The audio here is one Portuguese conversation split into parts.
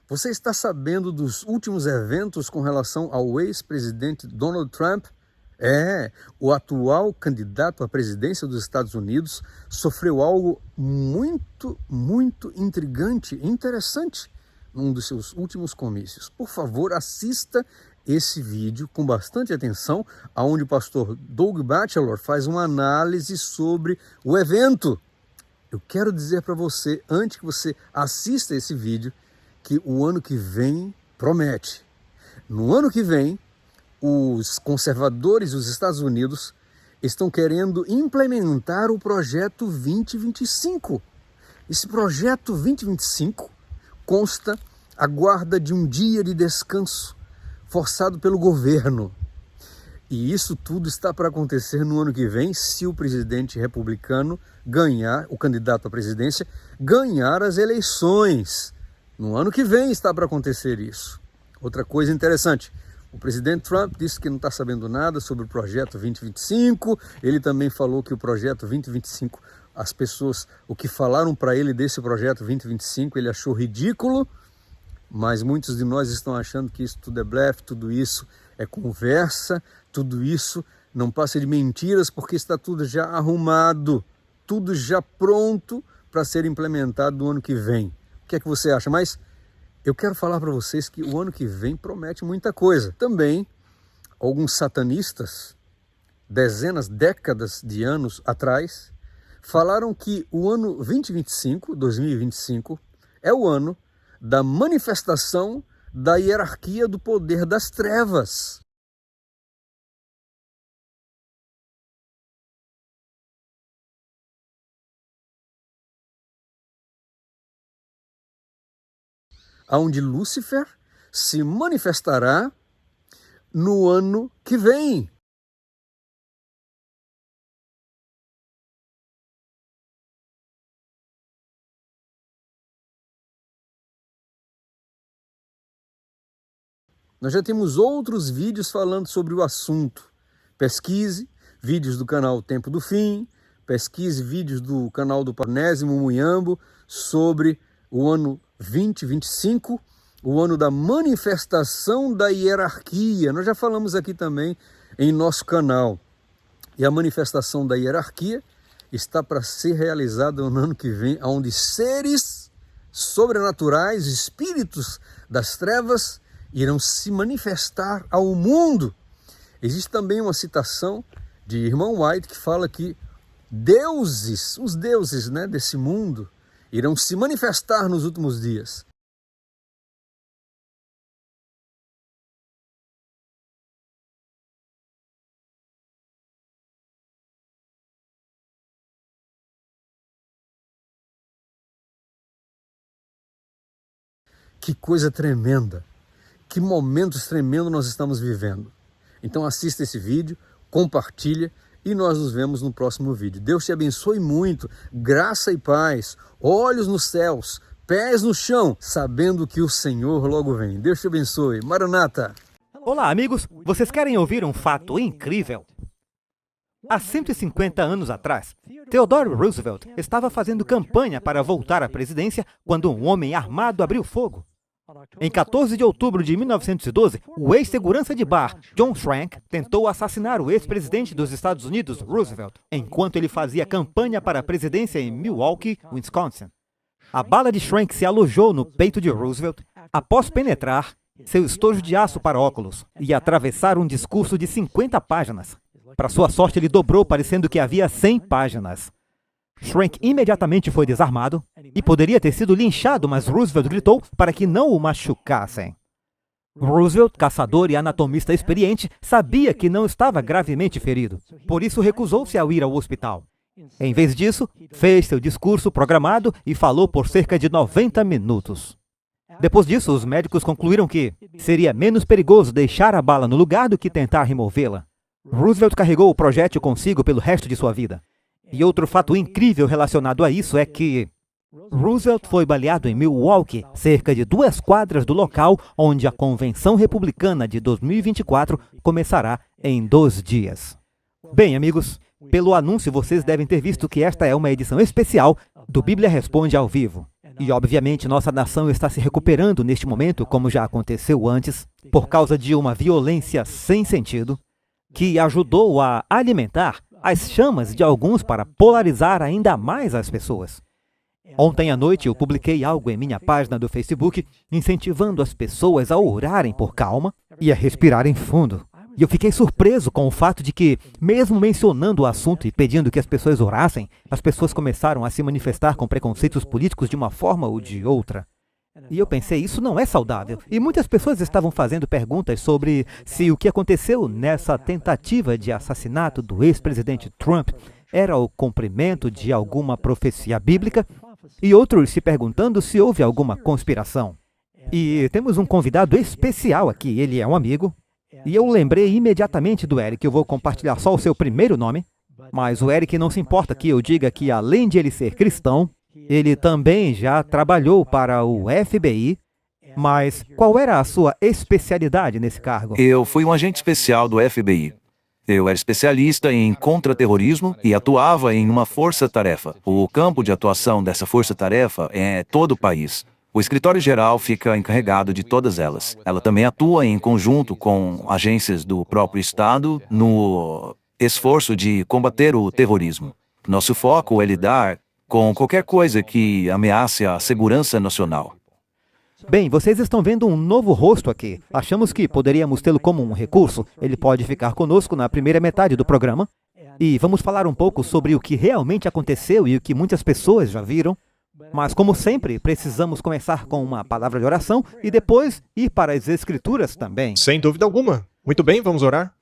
Você está sabendo dos últimos eventos com relação ao ex-presidente Donald Trump? O atual candidato à presidência dos Estados Unidos sofreu algo muito intrigante e interessante num dos seus últimos comícios. Por favor, assista esse vídeo com bastante atenção, onde o pastor Doug Batchelor faz uma análise sobre o evento. Eu quero dizer para você, antes que você assista esse vídeo, que o ano que vem promete. No ano que vem, os conservadores dos Estados Unidos estão querendo implementar o projeto 2025. Esse projeto 2025 consta a guarda de um dia de descanso forçado pelo governo. E isso tudo está para acontecer no ano que vem, se o presidente republicano ganhar, o candidato à presidência, ganhar as eleições. No ano que vem está para acontecer isso. Outra coisa interessante, o presidente Trump disse que não está sabendo nada sobre o projeto 2025, ele também falou que o projeto 2025, as pessoas, o que falaram para ele desse projeto 2025, ele achou ridículo, mas muitos de nós estão achando que isso tudo é blefe, tudo isso é conversa, tudo isso não passa de mentiras, porque está tudo já arrumado, tudo já pronto para ser implementado no ano que vem. O que é que você acha? Mas eu quero falar para vocês que o ano que vem promete muita coisa. Também, alguns satanistas, décadas de anos atrás, falaram que o ano 2025, é o ano da manifestação da hierarquia do poder das trevas. Onde Lúcifer se manifestará no ano que vem. Nós já temos outros vídeos falando sobre o assunto. Pesquise vídeos do canal Tempo do Fim, pesquise vídeos do canal do Parnésimo Muyambo sobre o ano 2025, o ano da manifestação da hierarquia. Nós já falamos aqui também em nosso canal. E a manifestação da hierarquia está para ser realizada no ano que vem, onde seres sobrenaturais, espíritos das trevas, irão se manifestar ao mundo. Existe também uma citação de Irmão White que fala que os deuses, desse mundo, irão se manifestar nos últimos dias. Que coisa tremenda! Que momentos tremendos nós estamos vivendo. Então assista esse vídeo, compartilha e nós nos vemos no próximo vídeo. Deus te abençoe muito, graça e paz, olhos nos céus, pés no chão, sabendo que o Senhor logo vem. Deus te abençoe. Maranata! Olá, amigos. Vocês querem ouvir um fato incrível? Há 150 anos atrás, Theodore Roosevelt estava fazendo campanha para voltar à presidência quando um homem armado abriu fogo. Em 14 de outubro de 1912, o ex-segurança de bar, John Frank, tentou assassinar o ex-presidente dos Estados Unidos, Roosevelt, enquanto ele fazia campanha para a presidência em Milwaukee, Wisconsin. A bala de Frank se alojou no peito de Roosevelt após penetrar seu estojo de aço para óculos e atravessar um discurso de 50 páginas. Para sua sorte, ele dobrou, parecendo que havia 100 páginas. Frank imediatamente foi desarmado e poderia ter sido linchado, mas Roosevelt gritou para que não o machucassem. Roosevelt, caçador e anatomista experiente, sabia que não estava gravemente ferido, por isso recusou-se a ir ao hospital. Em vez disso, fez seu discurso programado e falou por cerca de 90 minutos. Depois disso, os médicos concluíram que seria menos perigoso deixar a bala no lugar do que tentar removê-la. Roosevelt carregou o projétil consigo pelo resto de sua vida. E outro fato incrível relacionado a isso é que Roosevelt foi baleado em Milwaukee, cerca de 2 quadras do local onde a Convenção Republicana de 2024 começará em 2 dias. Bem, amigos, pelo anúncio vocês devem ter visto que esta é uma edição especial do Bíblia Responde ao vivo. E, obviamente, nossa nação está se recuperando neste momento, como já aconteceu antes, por causa de uma violência sem sentido, que ajudou a alimentar as chamas de alguns para polarizar ainda mais as pessoas. Ontem à noite eu publiquei algo em minha página do Facebook, incentivando as pessoas a orarem por calma e a respirarem fundo. E eu fiquei surpreso com o fato de que, mesmo mencionando o assunto e pedindo que as pessoas orassem, as pessoas começaram a se manifestar com preconceitos políticos de uma forma ou de outra. E eu pensei, isso não é saudável. E muitas pessoas estavam fazendo perguntas sobre se o que aconteceu nessa tentativa de assassinato do ex-presidente Trump era o cumprimento de alguma profecia bíblica, e outros se perguntando se houve alguma conspiração. E temos um convidado especial aqui, ele é um amigo, e eu lembrei imediatamente do Eric. Eu vou compartilhar só o seu primeiro nome, mas o Eric não se importa que eu diga que, além de ele ser cristão, ele também já trabalhou para o FBI. Mas qual era a sua especialidade nesse cargo? Eu fui um agente especial do FBI. Eu era especialista em contra-terrorismo e atuava em uma força-tarefa. O campo de atuação dessa força-tarefa é todo o país. O escritório-geral fica encarregado de todas elas. Ela também atua em conjunto com agências do próprio Estado no esforço de combater o terrorismo. Nosso foco é lidar com qualquer coisa que ameace a segurança nacional. Bem, vocês estão vendo um novo rosto aqui. Achamos que poderíamos tê-lo como um recurso. Ele pode ficar conosco na primeira metade do programa. E vamos falar um pouco sobre o que realmente aconteceu e o que muitas pessoas já viram. Mas, como sempre, precisamos começar com uma palavra de oração e depois ir para as Escrituras também. Sem dúvida alguma. Muito bem, vamos orar?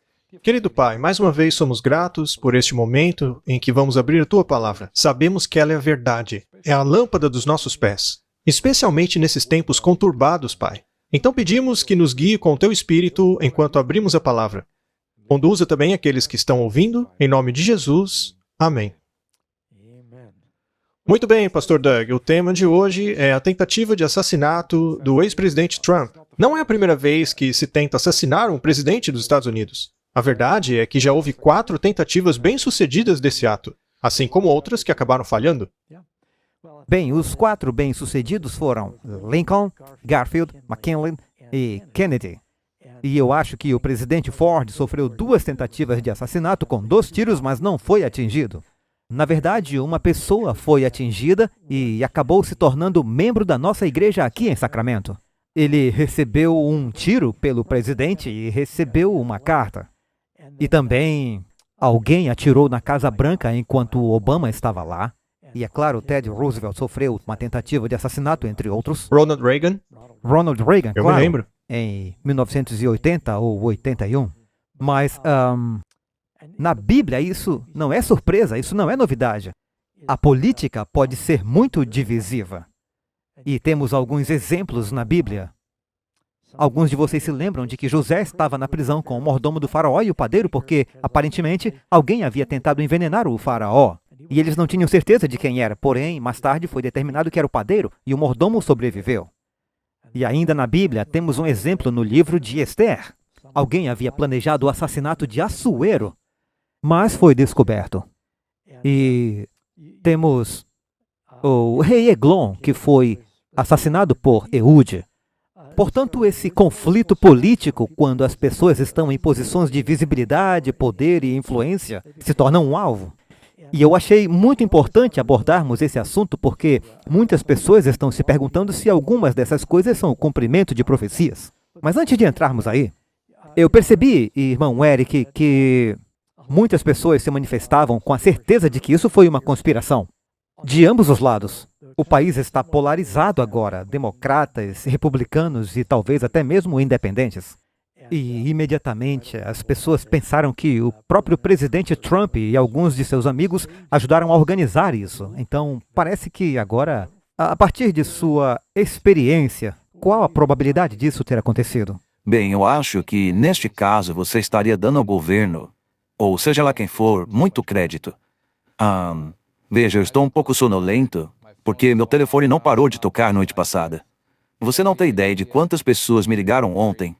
Querido Pai, mais uma vez somos gratos por este momento em que vamos abrir a Tua Palavra. Sabemos que ela é a verdade, é a lâmpada dos nossos pés, especialmente nesses tempos conturbados, Pai. Então pedimos que nos guie com o Teu Espírito enquanto abrimos a Palavra. Conduza também aqueles que estão ouvindo, em nome de Jesus. Amém. Muito bem, Pastor Doug, o tema de hoje é a tentativa de assassinato do ex-presidente Trump. Não é a primeira vez que se tenta assassinar um presidente dos Estados Unidos. A verdade é que já houve 4 tentativas bem-sucedidas desse ato, assim como outras que acabaram falhando. Bem, os 4 bem-sucedidos foram Lincoln, Garfield, McKinley e Kennedy. E eu acho que o presidente Ford sofreu 2 tentativas de assassinato com 2 tiros, mas não foi atingido. Na verdade, uma pessoa foi atingida e acabou se tornando membro da nossa igreja aqui em Sacramento. Ele recebeu um tiro pelo presidente e recebeu uma carta. E também alguém atirou na Casa Branca enquanto Obama estava lá. E é claro, Teddy Roosevelt sofreu uma tentativa de assassinato, entre outros. Ronald Reagan, Eu me lembro. Em 1980 ou 81. Mas na Bíblia isso não é surpresa, isso não é novidade. A política pode ser muito divisiva. E temos alguns exemplos na Bíblia. Alguns de vocês se lembram de que José estava na prisão com o mordomo do faraó e o padeiro porque, aparentemente, alguém havia tentado envenenar o faraó. E eles não tinham certeza de quem era, porém, mais tarde foi determinado que era o padeiro e o mordomo sobreviveu. E ainda na Bíblia temos um exemplo no livro de Esther. Alguém havia planejado o assassinato de Assuero, mas foi descoberto. E temos o rei Eglon, que foi assassinado por Eude. Portanto, esse conflito político, quando as pessoas estão em posições de visibilidade, poder e influência, se torna um alvo. E eu achei muito importante abordarmos esse assunto porque muitas pessoas estão se perguntando se algumas dessas coisas são o cumprimento de profecias. Mas antes de entrarmos aí, eu percebi, irmão Eric, que muitas pessoas se manifestavam com a certeza de que isso foi uma conspiração. De ambos os lados. O país está polarizado agora, democratas, republicanos e talvez até mesmo independentes. E imediatamente as pessoas pensaram que o próprio presidente Trump e alguns de seus amigos ajudaram a organizar isso. Então, parece que agora, a partir de sua experiência, qual a probabilidade disso ter acontecido? Bem, eu acho que, neste caso, você estaria dando ao governo, ou seja lá quem for, muito crédito. Veja, eu estou um pouco sonolento, porque meu telefone não parou de tocar noite passada. Você não tem ideia de quantas pessoas me ligaram ontem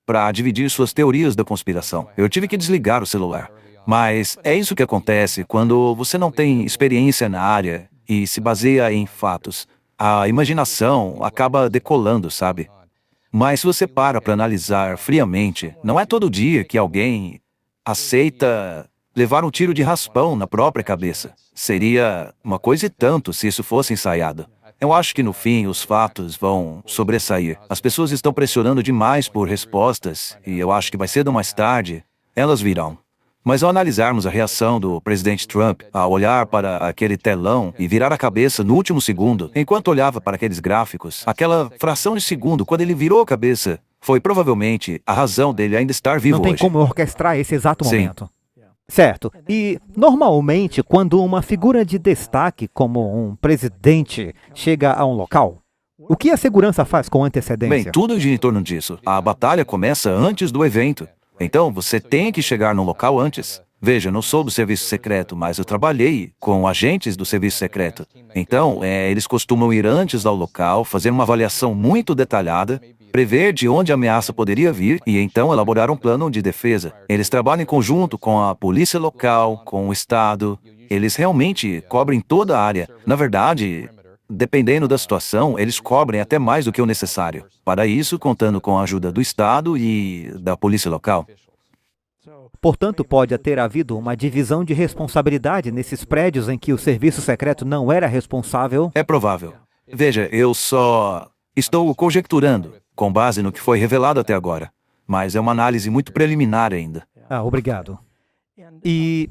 para dividir suas teorias da conspiração. Eu tive que desligar o celular. Mas é isso que acontece quando você não tem experiência na área e se baseia em fatos. a imaginação acaba decolando, sabe? Mas se você para analisar friamente, não é todo dia que alguém aceita levar um tiro de raspão na própria cabeça. Seria uma coisa e tanto se isso fosse ensaiado. Eu acho que no fim os fatos vão sobressair. As pessoas estão pressionando demais por respostas e eu acho que mais cedo ou mais tarde elas virão. Mas ao analisarmos a reação do presidente Trump, ao olhar para aquele telão e virar a cabeça no último segundo, enquanto olhava para aqueles gráficos, aquela fração de segundo, quando ele virou a cabeça, foi provavelmente a razão dele ainda estar vivo Não tem hoje. como orquestrar esse exato Sim. momento. Certo. E, normalmente, quando uma figura de destaque, como um presidente, chega a um local, o que a segurança faz com antecedência? Bem, tudo gira em torno disso. A batalha começa antes do evento. Então, você tem que chegar no local antes. Veja, eu não sou do serviço secreto, mas eu trabalhei com agentes do serviço secreto. Então, eles costumam ir antes ao local, fazer uma avaliação muito detalhada, prever de onde a ameaça poderia vir e então elaborar um plano de defesa. Eles trabalham em conjunto com a polícia local, com o Estado. Eles realmente cobrem toda a área. Na verdade, dependendo da situação, eles cobrem até mais do que o necessário. Para isso, contando com a ajuda do Estado e da polícia local. Portanto, pode ter havido uma divisão de responsabilidade nesses prédios em que o serviço secreto não era responsável. É provável. Veja, eu só estou conjecturando, com base no que foi revelado até agora. Mas é uma análise muito preliminar ainda. Obrigado. E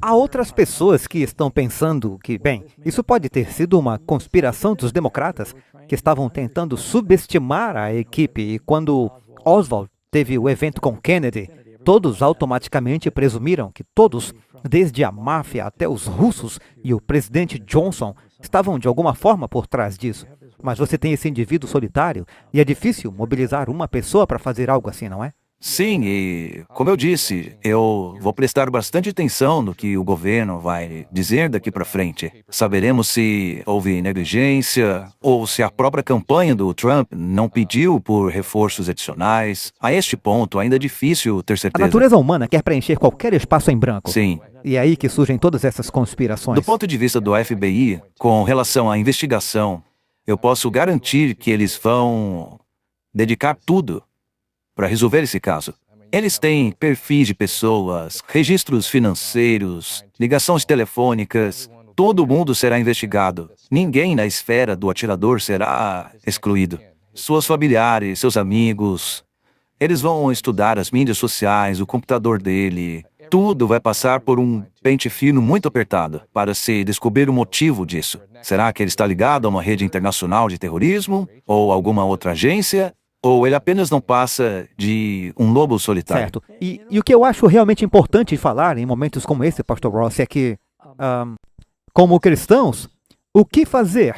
há outras pessoas que estão pensando que, bem, isso pode ter sido uma conspiração dos democratas que estavam tentando subestimar a equipe e quando Oswald teve o evento com Kennedy, todos automaticamente presumiram que todos, desde a máfia até os russos e o presidente Johnson, estavam de alguma forma por trás disso. Mas você tem esse indivíduo solitário e é difícil mobilizar uma pessoa para fazer algo assim, não é? Sim, e como eu disse, eu vou prestar bastante atenção no que o governo vai dizer daqui para frente. Saberemos se houve negligência ou se a própria campanha do Trump não pediu por reforços adicionais. A este ponto, ainda é difícil ter A certeza. natureza humana quer preencher qualquer espaço em branco. Sim. E é aí que surgem todas essas conspirações. Do ponto de vista do FBI, com relação à investigação, eu posso garantir que eles vão dedicar tudo para resolver esse caso. Eles têm perfis de pessoas, registros financeiros, ligações telefônicas. Todo mundo será investigado. Ninguém na esfera do atirador será excluído. Suas familiares, seus amigos. Eles vão estudar as mídias sociais, o computador dele. Tudo vai passar por um pente fino muito apertado para se descobrir o motivo disso. Será que ele está ligado a uma rede internacional de terrorismo? Ou alguma outra agência? Ou ele apenas não passa de um lobo solitário? Certo. E o que eu acho realmente importante falar em momentos como esse, Pastor Ross, é que, como cristãos, o que fazer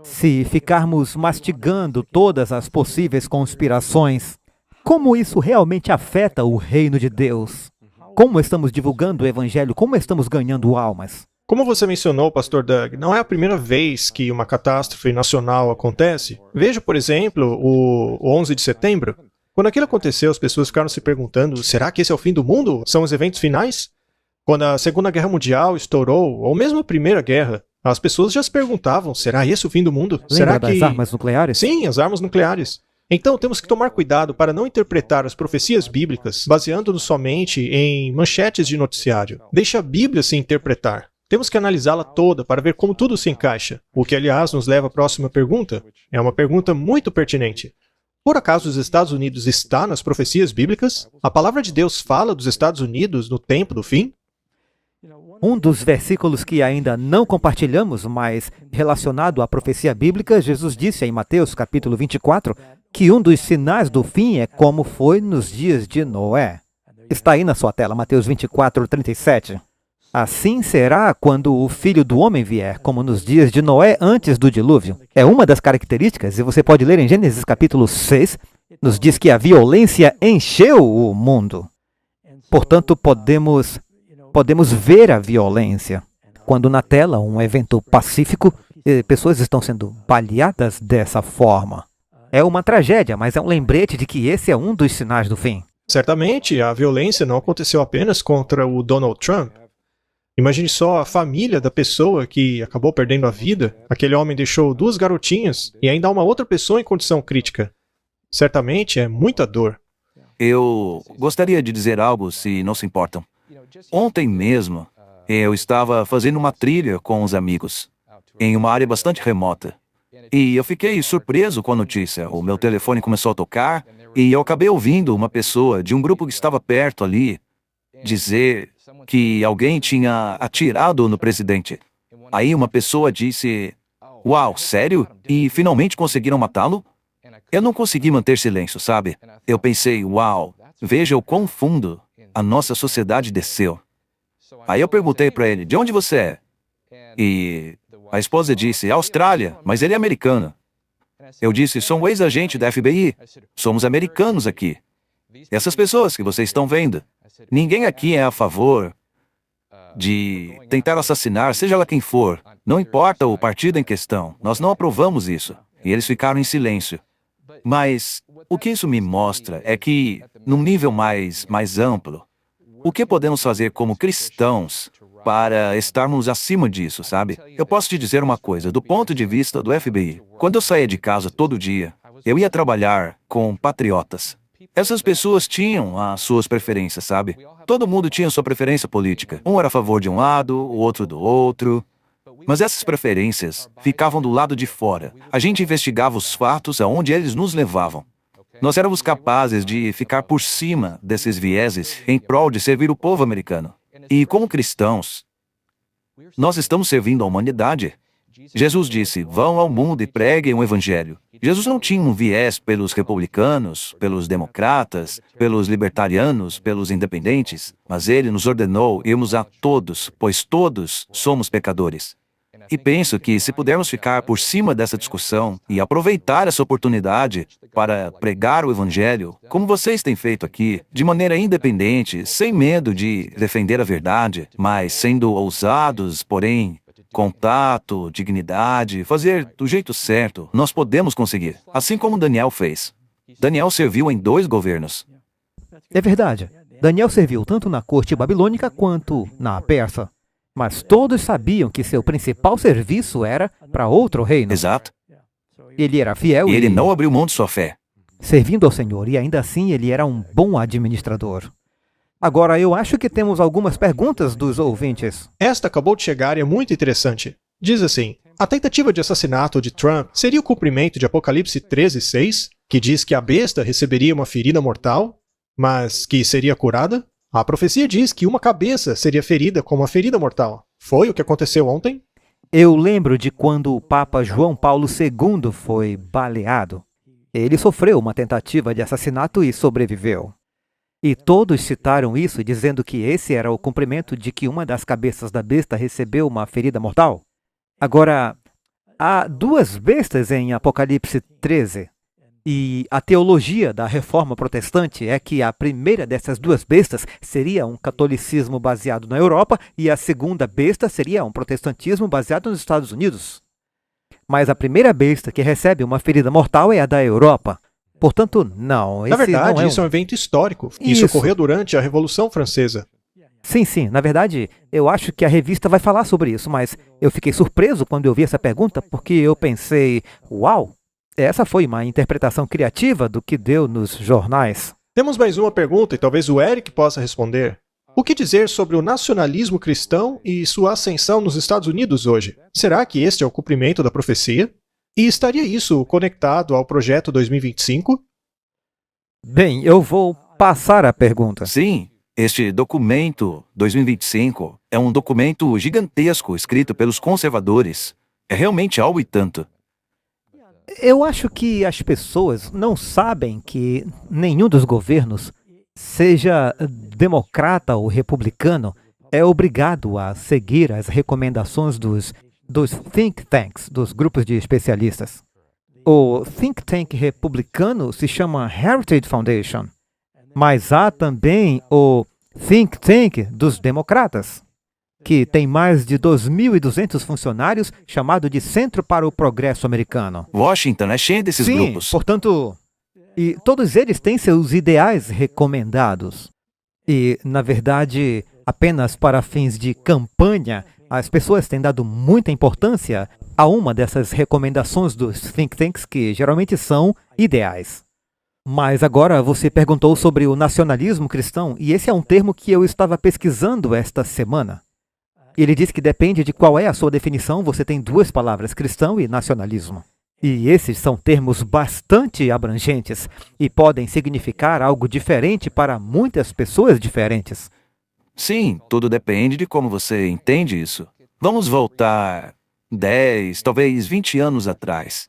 se ficarmos mastigando todas as possíveis conspirações? Como isso realmente afeta o reino de Deus? Como estamos divulgando o evangelho? Como estamos ganhando almas? Como você mencionou, Pastor Doug, não é a primeira vez que uma catástrofe nacional acontece. Veja, por exemplo, o 11 de setembro. Quando aquilo aconteceu, as pessoas ficaram se perguntando, será que esse é o fim do mundo? São os eventos finais? Quando a Segunda Guerra Mundial estourou, ou mesmo a Primeira Guerra, as pessoas já se perguntavam, será esse o fim do mundo? Lembra das armas nucleares? Sim, as armas nucleares. Então, temos que tomar cuidado para não interpretar as profecias bíblicas baseando-nos somente em manchetes de noticiário. Deixe a Bíblia se interpretar. Temos que analisá-la toda para ver como tudo se encaixa. O que, aliás, nos leva à próxima pergunta. É uma pergunta muito pertinente. Por acaso os Estados Unidos está nas profecias bíblicas? A palavra de Deus fala dos Estados Unidos no tempo do fim? Um dos versículos que ainda não compartilhamos, mas relacionado à profecia bíblica, Jesus disse em Mateus capítulo 24, que um dos sinais do fim é como foi nos dias de Noé. Está aí na sua tela, Mateus 24, 37. Assim será quando o Filho do Homem vier, como nos dias de Noé antes do dilúvio. É uma das características, e você pode ler em Gênesis capítulo 6, nos diz que a violência encheu o mundo. Portanto, podemos ver a violência. Quando na tela, um evento pacífico, pessoas estão sendo baleadas dessa forma. É uma tragédia, mas é um lembrete de que esse é um dos sinais do fim. Certamente, a violência não aconteceu apenas contra o Donald Trump. Imagine só a família da pessoa que acabou perdendo a vida. Aquele homem deixou 2 garotinhas e ainda há uma outra pessoa em condição crítica. Certamente é muita dor. Eu gostaria de dizer algo, se não se importam. Ontem mesmo, eu estava fazendo uma trilha com os amigos, em uma área bastante remota. E eu fiquei surpreso com a notícia. O meu telefone começou a tocar e eu acabei ouvindo uma pessoa de um grupo que estava perto ali dizer que alguém tinha atirado no presidente. Aí uma pessoa disse: "Uau, sério? E finalmente conseguiram matá-lo?" Eu não consegui manter silêncio, sabe? Eu pensei: uau, veja o quão fundo a nossa sociedade desceu. Aí eu perguntei para ele: "De onde você é?" E a esposa disse: "Austrália, mas ele é americano." Eu disse: "Sou um ex-agente da FBI. Somos americanos aqui. Essas pessoas que vocês estão vendo. Ninguém aqui é a favor de tentar assassinar, seja lá quem for. Não importa o partido em questão. Nós não aprovamos isso." E eles ficaram em silêncio. Mas o que isso me mostra é que, num nível mais amplo, o que podemos fazer como cristãos para estarmos acima disso, sabe? Eu posso te dizer uma coisa, do ponto de vista do FBI. Quando eu saía de casa todo dia, eu ia trabalhar com patriotas. Essas pessoas tinham as suas preferências, sabe? Todo mundo tinha sua preferência política. Um era a favor de um lado, o outro do outro. Mas essas preferências ficavam do lado de fora. A gente investigava os fatos aonde eles nos levavam. Nós éramos capazes de ficar por cima desses vieses em prol de servir o povo americano. E como cristãos, nós estamos servindo a humanidade. Jesus disse: "Vão ao mundo e preguem o evangelho." Jesus não tinha um viés pelos republicanos, pelos democratas, pelos libertarianos, pelos independentes, mas ele nos ordenou irmos a todos, pois todos somos pecadores. E penso que se pudermos ficar por cima dessa discussão e aproveitar essa oportunidade para pregar o evangelho, como vocês têm feito aqui, de maneira independente, sem medo de defender a verdade, mas sendo ousados, porém com tato, dignidade, fazer do jeito certo, nós podemos conseguir. Assim como Daniel fez. Daniel serviu em 2 governos. É verdade. Daniel serviu tanto na corte babilônica quanto na persa. Mas todos sabiam que seu principal serviço era para outro reino. Exato. Ele era fiel E ele não abriu mão de sua fé. servindo ao Senhor, e ainda assim ele era um bom administrador. Agora, eu acho que temos algumas perguntas dos ouvintes. Esta acabou de chegar e é muito interessante. Diz assim: a tentativa de assassinato de Trump seria o cumprimento de Apocalipse 13:6, que diz que a besta receberia uma ferida mortal, mas que seria curada? A profecia diz que uma cabeça seria ferida com uma ferida mortal. Foi o que aconteceu ontem? Eu lembro de quando o Papa João Paulo II foi baleado. Ele sofreu uma tentativa de assassinato e sobreviveu. E todos citaram isso, dizendo que esse era o cumprimento de que uma das cabeças da besta recebeu uma ferida mortal. Agora, há duas bestas em Apocalipse 13. E a teologia da Reforma Protestante é que a primeira dessas duas bestas seria um catolicismo baseado na Europa e a segunda besta seria um protestantismo baseado nos Estados Unidos. Mas a primeira besta que recebe uma ferida mortal é a da Europa. Portanto, não. Na verdade, não é isso é um evento histórico. Isso ocorreu durante a Revolução Francesa. Sim. Na verdade, eu acho que a revista vai falar sobre isso, mas eu fiquei surpreso quando eu vi essa pergunta, porque eu pensei, uau, essa foi uma interpretação criativa do que deu nos jornais. Temos mais uma pergunta e talvez o Eric possa responder. O que dizer sobre o nacionalismo cristão e sua ascensão nos Estados Unidos hoje? Será que este é o cumprimento da profecia? E estaria isso conectado ao projeto 2025? Bem, eu vou passar a pergunta. Sim, este documento 2025 é um documento gigantesco escrito pelos conservadores. É realmente algo e tanto. Eu acho que as pessoas não sabem que nenhum dos governos, seja democrata ou republicano, é obrigado a seguir as recomendações dos think tanks, dos grupos de especialistas. O think tank republicano se chama Heritage Foundation, mas há também o think tank dos democratas, que tem mais de 2.200 funcionários, chamado de Centro para o Progresso Americano. Washington é cheio desses grupos. Portanto, e todos eles têm seus ideais recomendados. E, na verdade, apenas para fins de campanha, as pessoas têm dado muita importância a uma dessas recomendações dos think tanks que geralmente são ideais. Mas agora você perguntou sobre o nacionalismo cristão, e esse é um termo que eu estava pesquisando esta semana. Ele diz que depende de qual é a sua definição, você tem duas palavras, cristão e nacionalismo. E esses são termos bastante abrangentes e podem significar algo diferente para muitas pessoas diferentes. Sim, tudo depende de como você entende isso. Vamos voltar 10, talvez 20 anos atrás.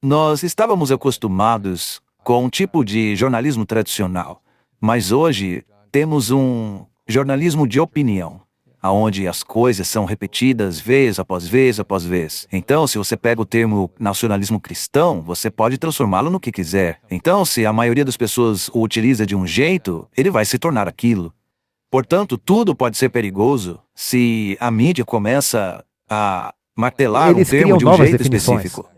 Nós estávamos acostumados com um tipo de jornalismo tradicional, mas hoje temos um jornalismo de opinião, onde as coisas são repetidas vez após vez após vez. Então, se você pega o termo nacionalismo cristão, você pode transformá-lo no que quiser. Então, se a maioria das pessoas o utiliza de um jeito, ele vai se tornar aquilo. Portanto, tudo pode ser perigoso se a mídia começa a martelar um termo de um jeito específico.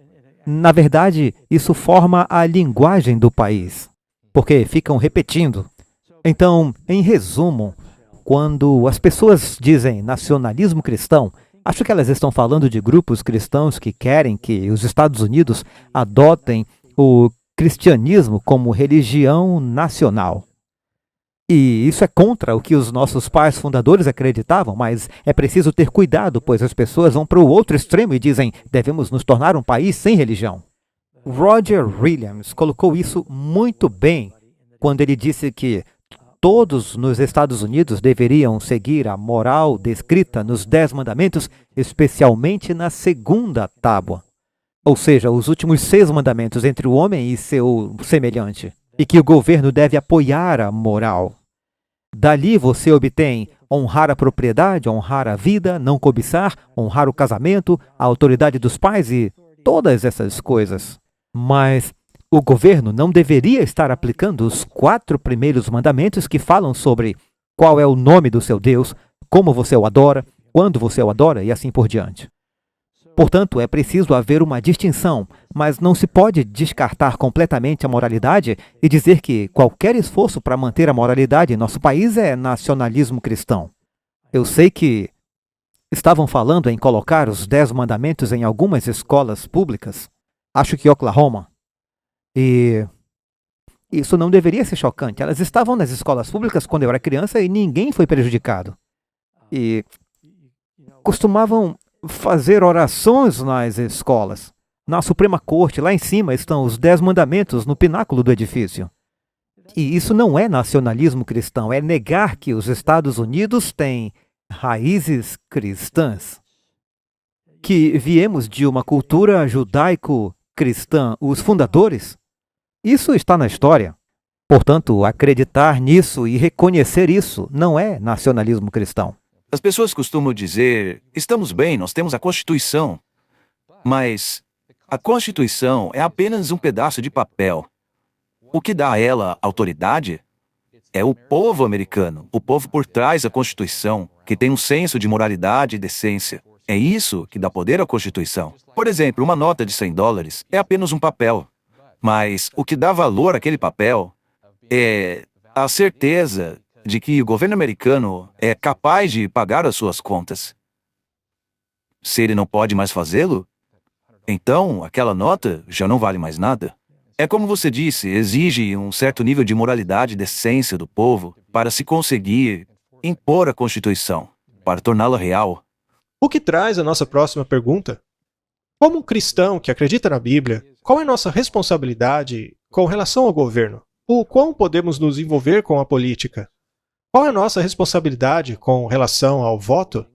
Na verdade, isso forma a linguagem do país, porque ficam repetindo. Então, em resumo, quando as pessoas dizem nacionalismo cristão, acho que elas estão falando de grupos cristãos que querem que os Estados Unidos adotem o cristianismo como religião nacional. E isso é contra o que os nossos pais fundadores acreditavam, mas é preciso ter cuidado, pois as pessoas vão para o outro extremo e dizem devemos nos tornar um país sem religião. Roger Williams colocou isso muito bem quando ele disse que todos nos Estados Unidos deveriam seguir a moral descrita nos 10 mandamentos, especialmente na segunda tábua. Ou seja, os últimos 6 mandamentos entre o homem e seu semelhante. E que o governo deve apoiar a moral. Dali você obtém honrar a propriedade, honrar a vida, não cobiçar, honrar o casamento, a autoridade dos pais e todas essas coisas. Mas o governo não deveria estar aplicando os 4 primeiros mandamentos que falam sobre qual é o nome do seu Deus, como você o adora, quando você o adora e assim por diante. Portanto, é preciso haver uma distinção, mas não se pode descartar completamente a moralidade e dizer que qualquer esforço para manter a moralidade em nosso país é nacionalismo cristão. Eu sei que estavam falando em colocar os 10 mandamentos em algumas escolas públicas, acho que Oklahoma, e isso não deveria ser chocante. Elas estavam nas escolas públicas quando eu era criança e ninguém foi prejudicado. E costumavam fazer orações nas escolas. Na Suprema Corte, lá em cima, estão os 10 mandamentos no pináculo do edifício. E isso não é nacionalismo cristão, é negar que os Estados Unidos têm raízes cristãs. Que viemos de uma cultura judaico-cristã, os fundadores. Isso está na história. Portanto, acreditar nisso e reconhecer isso não é nacionalismo cristão. As pessoas costumam dizer, estamos bem, nós temos a Constituição. Mas a Constituição é apenas um pedaço de papel. O que dá a ela autoridade é o povo americano, o povo por trás da Constituição, que tem um senso de moralidade e decência. É isso que dá poder à Constituição. Por exemplo, uma nota de $100 é apenas um papel. Mas o que dá valor àquele papel é a certeza de que o governo americano é capaz de pagar as suas contas. Se ele não pode mais fazê-lo, então aquela nota já não vale mais nada. É como você disse, exige um certo nível de moralidade e decência do povo para se conseguir impor a Constituição, para torná-la real. O que traz a nossa próxima pergunta? Como um cristão que acredita na Bíblia, qual é a nossa responsabilidade com relação ao governo? O quão podemos nos envolver com a política? Qual é a nossa responsabilidade com relação ao voto?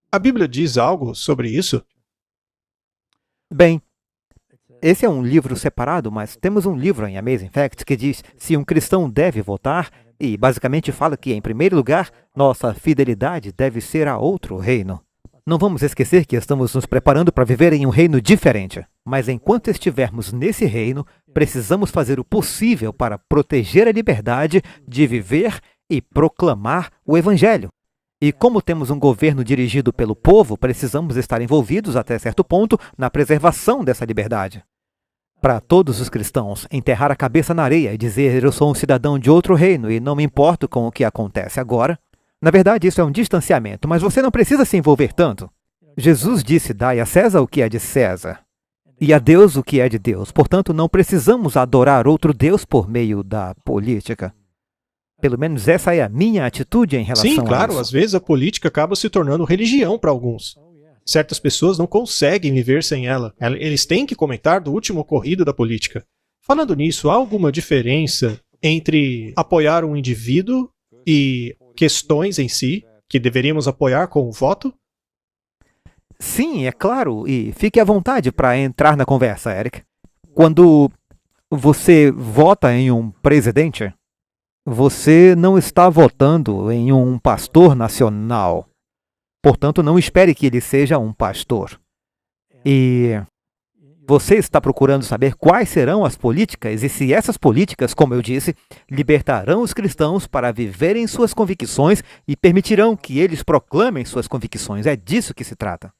A Bíblia diz algo sobre isso? Bem, esse é um livro separado, mas temos um livro em Amazing Facts que diz se um cristão deve votar e basicamente fala que, em primeiro lugar, nossa fidelidade deve ser a outro reino. Não vamos esquecer que estamos nos preparando para viver em um reino diferente. Mas enquanto estivermos nesse reino, precisamos fazer o possível para proteger a liberdade de viver e proclamar o Evangelho. E como temos um governo dirigido pelo povo, precisamos estar envolvidos até certo ponto na preservação dessa liberdade. Para todos os cristãos, enterrar a cabeça na areia e dizer eu sou um cidadão de outro reino e não me importo com o que acontece agora, Na verdade, isso é um distanciamento, mas você não precisa se envolver tanto. Jesus disse: dai a César o que é de César, e a Deus o que é de Deus. Portanto, não precisamos adorar outro Deus por meio da política. Pelo menos essa é a minha atitude em relação a isso. Sim, claro, às vezes a política acaba se tornando religião para alguns. Certas pessoas não conseguem viver sem ela. Eles têm que comentar do último ocorrido da política. Falando nisso, há alguma diferença entre apoiar um indivíduo e questões em si que deveríamos apoiar com o voto? Sim, é claro, e fique à vontade para entrar na conversa, Eric. Quando você vota em um presidente, você não está votando em um pastor nacional. Portanto, não espere que ele seja um pastor. E você está procurando saber quais serão as políticas e se essas políticas, como eu disse, libertarão os cristãos para viverem suas convicções e permitirão que eles proclamem suas convicções. É disso que se trata.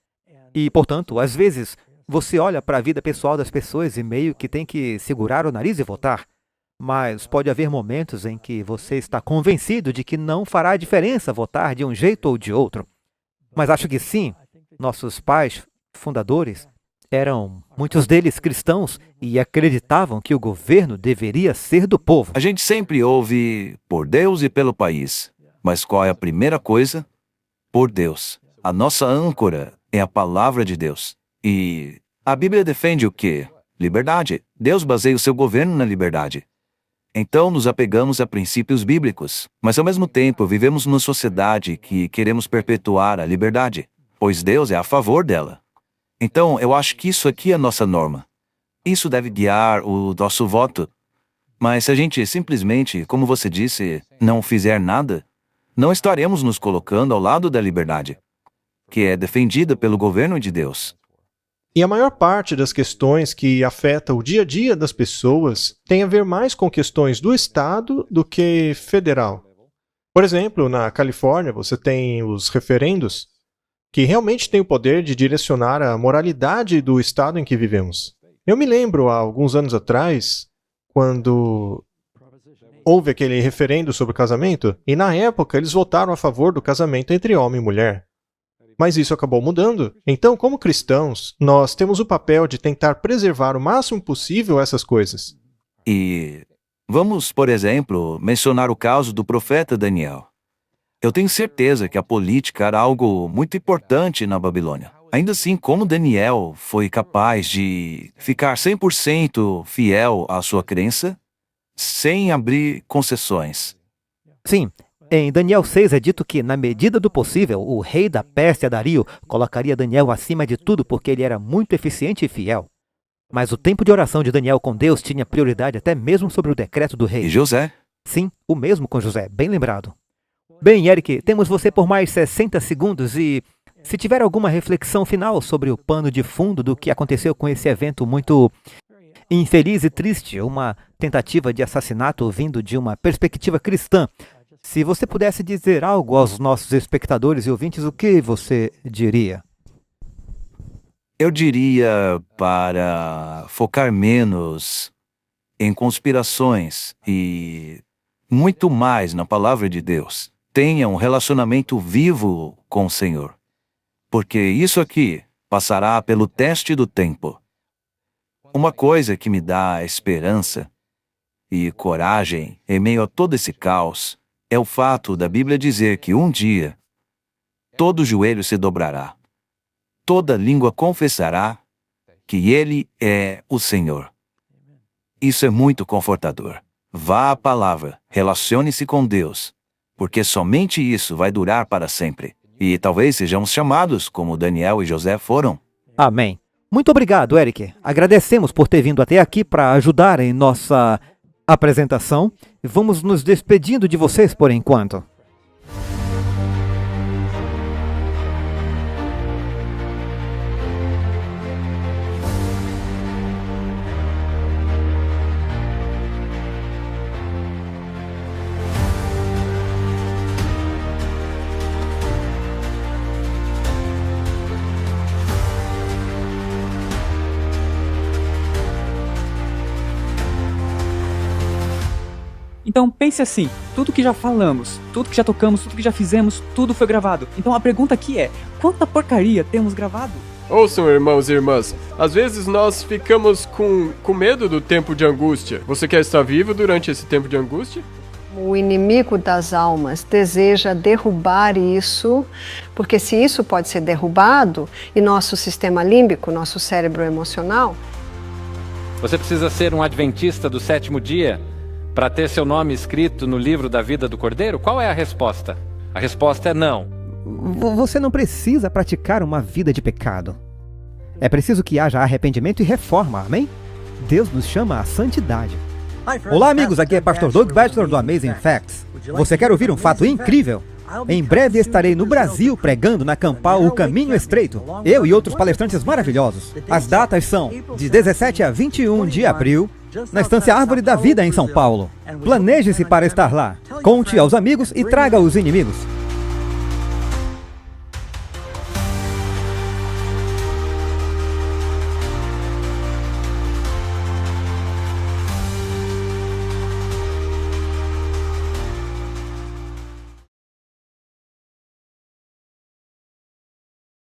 E, portanto, às vezes, você olha para a vida pessoal das pessoas e meio que tem que segurar o nariz e votar. Mas pode haver momentos em que você está convencido de que não fará diferença votar de um jeito ou de outro. Mas acho que sim, nossos pais fundadores eram, muitos deles, cristãos e acreditavam que o governo deveria ser do povo. A gente sempre ouve por Deus e pelo país. Mas qual é a primeira coisa? Por Deus. A nossa âncora é a palavra de Deus. E a Bíblia defende o quê? Liberdade. Deus baseia o seu governo na liberdade. Então nos apegamos a princípios bíblicos, mas ao mesmo tempo vivemos numa sociedade que queremos perpetuar a liberdade, pois Deus é a favor dela. Então eu acho que isso aqui é a nossa norma. Isso deve guiar o nosso voto. Mas se a gente simplesmente, como você disse, não fizer nada, não estaremos nos colocando ao lado da liberdade, que é defendida pelo governo de Deus. E a maior parte das questões que afetam o dia a dia das pessoas tem a ver mais com questões do Estado do que federal. Por exemplo, na Califórnia você tem os referendos, que realmente têm o poder de direcionar a moralidade do Estado em que vivemos. Eu me lembro, há alguns anos atrás, quando houve aquele referendo sobre o casamento, e na época eles votaram a favor do casamento entre homem e mulher. Mas isso acabou mudando. Então, como cristãos, nós temos o papel de tentar preservar o máximo possível essas coisas. E vamos, por exemplo, mencionar o caso do profeta Daniel. Eu tenho certeza que a política era algo muito importante na Babilônia. Ainda assim, como Daniel foi capaz de ficar 100% fiel à sua crença, sem abrir concessões? Sim. Em Daniel 6 é dito que, na medida do possível, o rei da Pérsia, Dario, colocaria Daniel acima de tudo porque ele era muito eficiente e fiel. Mas o tempo de oração de Daniel com Deus tinha prioridade até mesmo sobre o decreto do rei. E José? Sim, o mesmo com José, bem lembrado. Bem, Eric, temos você por mais 60 segundos e, se tiver alguma reflexão final sobre o pano de fundo do que aconteceu com esse evento muito infeliz e triste, uma tentativa de assassinato vindo de uma perspectiva cristã, se você pudesse dizer algo aos nossos espectadores e ouvintes, o que você diria? Eu diria para focar menos em conspirações e muito mais na palavra de Deus. Tenha um relacionamento vivo com o Senhor, porque isso aqui passará pelo teste do tempo. Uma coisa que me dá esperança e coragem em meio a todo esse caos é o fato da Bíblia dizer que um dia todo joelho se dobrará, toda língua confessará que Ele é o Senhor. Isso é muito confortador. Vá à palavra, relacione-se com Deus, porque somente isso vai durar para sempre. E talvez sejamos chamados como Daniel e José foram. Amém. Muito obrigado, Eric. Agradecemos por ter vindo até aqui para ajudar em nossa apresentação. Vamos nos despedindo de vocês por enquanto. Então pense assim, tudo que já falamos, tudo que já tocamos, tudo que já fizemos, tudo foi gravado. Então a pergunta aqui é, quanta porcaria temos gravado? Ouçam, irmãos e irmãs, às vezes nós ficamos com medo do tempo de angústia. Você quer estar vivo durante esse tempo de angústia? O inimigo das almas deseja derrubar isso, porque se isso pode ser derrubado, e nosso sistema límbico, nosso cérebro emocional... Você precisa ser um adventista do 7º dia para ter seu nome escrito no livro da vida do Cordeiro? Qual é a resposta? A resposta é não. Você não precisa praticar uma vida de pecado. É preciso que haja arrependimento e reforma, amém? Deus nos chama à santidade. Olá, amigos, aqui é Pastor Doug Batchelor do Amazing Facts. Você quer ouvir um fato incrível? Em breve estarei no Brasil pregando na Campal O Caminho Estreito. Eu e outros palestrantes maravilhosos. As datas são de 17 a 21 de abril, na Estância Árvore da Vida em São Paulo. Planeje-se para estar lá. Conte aos amigos e traga os inimigos.